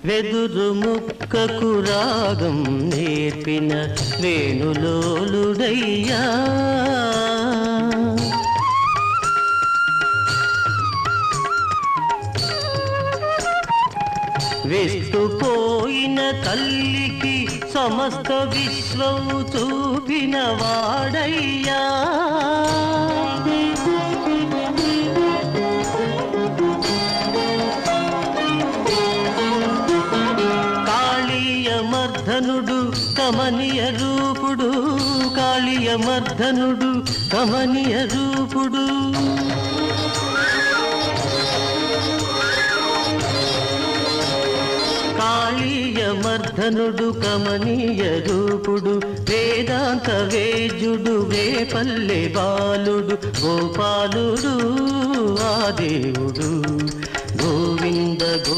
వెదురు ముక్కకు రాగం నేర్పిన వేణులోలుడయ్యా. వేస్తుపోయిన తల్లికి సమస్త విశ్వం చూపిన వాడయ్యా. కాళీయమర్ధనుడు కమనీయ రూపుడు, కాళీయమర్ధనుడు కమనీయ రూపుడు. కాళీయమర్ధనుడు కమనీయ రూపుడు, వేదాంత వేద్యుడు, వేపల్లె బాలుడు, గోపాలుడు ఆ దేవుడు. గోవింద గో